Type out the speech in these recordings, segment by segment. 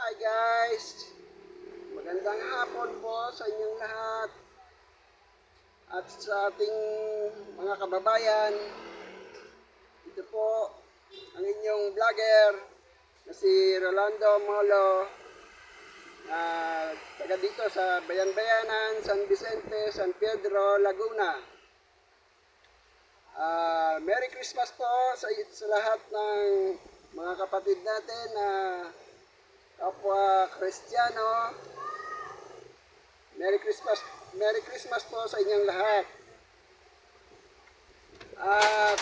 Hi guys! Magandang hapon po sa inyong lahat at sa ating mga kababayan. Ito po ang inyong vlogger na si Rolando Molo, taga dito sa Bayan-Bayanan, San Vicente, San Pedro, Laguna. Merry Christmas po sa lahat ng mga kapatid natin na kapwa Kristiyano. Merry Christmas po sa inyong lahat. At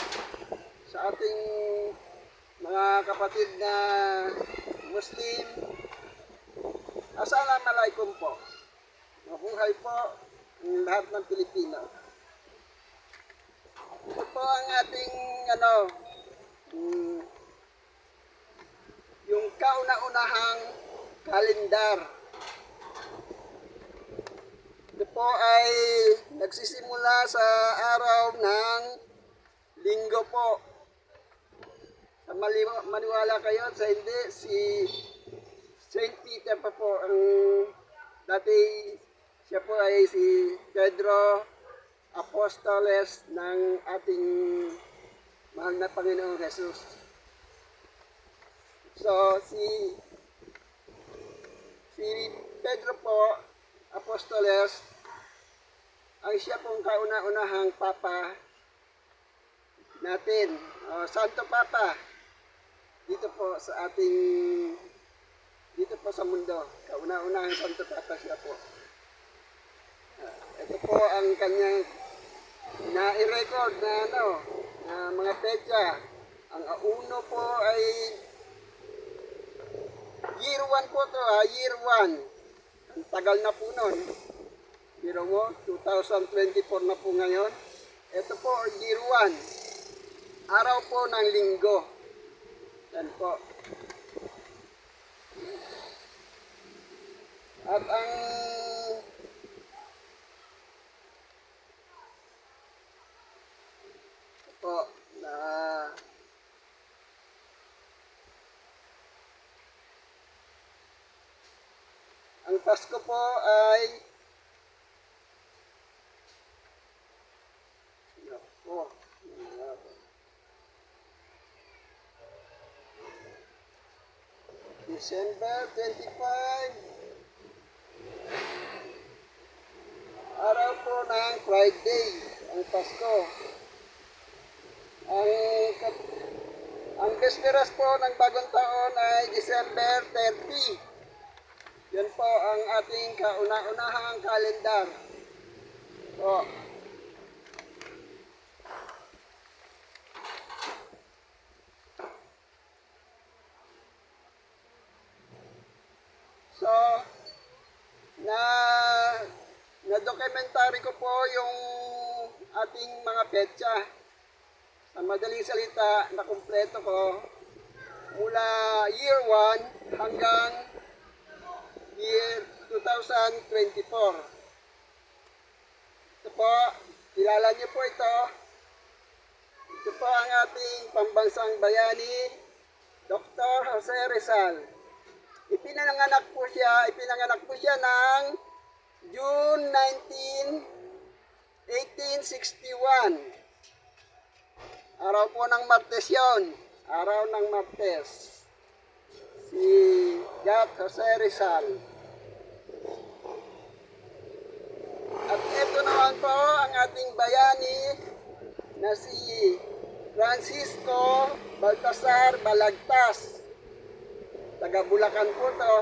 sa ating mga kapatid na Muslim, Assalamualaikum po. Mabuhay po ang lahat ng Pilipino. Ito po ang ating yung kauna-unahang kalendar. Ito po ay nagsisimula sa araw ng Linggo po. Maniwala kayo sa hindi, si Saint Peter pa po ang dati, siya po ay si Pedro Apostoles ng ating mahal na Panginoong Jesus. So, si Pedro po, Apostoles, ang siya pong kauna-unahang Papa natin, Santo Papa, dito po sa dito po sa mundo. Kauna-unahang Santo Papa siya po. Ito po ang kanyang na-record na mga petsa. Ang uno po ay year 1 po to, year 1. Ang tagal na po nun. Biro mo, 2024 na po ngayon. Ito po, year 1. Araw po ng Linggo. Yan po. At ang po na ang Pasko po ay December 25, araw po ng Friday, ang Pasko. Ang Vesperas po ng Bagong Taon ay December 30. Yan po ang ating kauna-unahang kalendar. So, na-documentary ko po yung ating mga petsa. Sa madaling salita, na kumpleto ko mula year 1 hanggang year 2024. Ito po, kilala niyo po ito. Ito po ang ating pambansang bayani, Dr. Jose Rizal. Ipinanganak po siya ng June 19, 1861. Araw po ng Martes yon. Araw ng Martes. Si Dr. Jose Rizal. At ito naman po ang ating bayani na si Francisco Baltasar Balagtas. Taga Bulacan po to.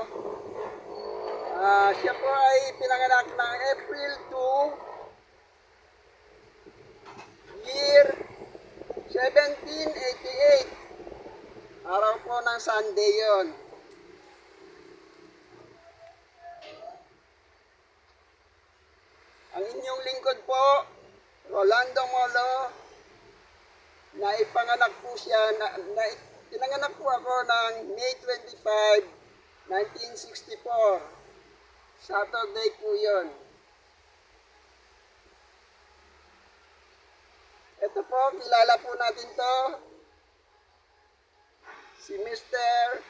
Siya po ay pinanganak ng April 2, year 1788. Araw po ng Sunday yon. Ang inyong lingkod po, Rolando Molo, na ipanganak po siya, pinanganak po ako ng May 25, 1964. Saturday po yun. Ito po, kilala po natin to. Si Mr.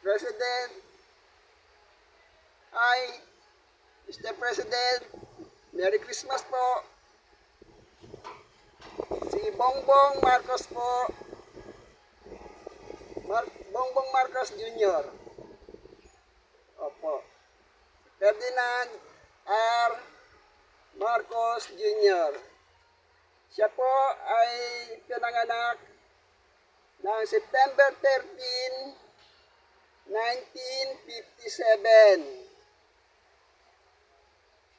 President Hi, Mr. President. Merry Christmas po. Si Bongbong Marcos po. Bongbong Marcos Jr. Opo. Ferdinand R. Marcos Jr. Siya po ay pinanganak ng September 13, 1957.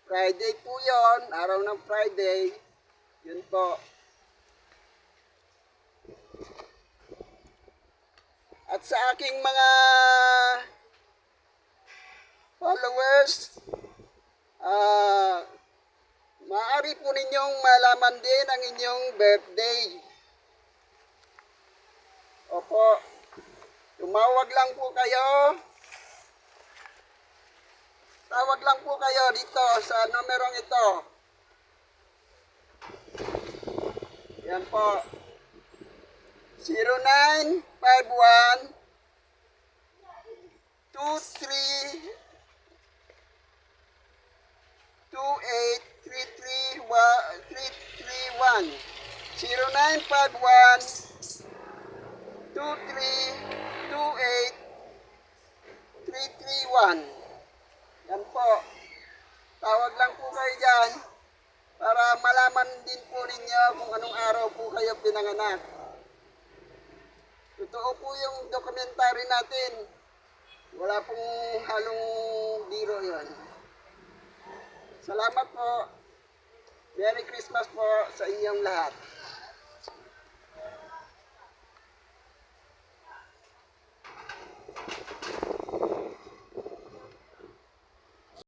Friday po yon, araw ng Friday. Yun po. At sa aking mga followers, maaari po ninyong malaman din ang inyong birthday. Opo, tumawag lang po kayo. Tawag lang po kayo dito sa numerong ito. Yan po. 0951 23 331 0951 2328 331. Yan po. Tawag lang po kayo dyan para malaman din po ninyo kung anong araw po kayo pinanganak. Totoo po yung documentary natin. Wala pong halong biro yun. Salamat po. Merry Christmas po sa inyong lahat.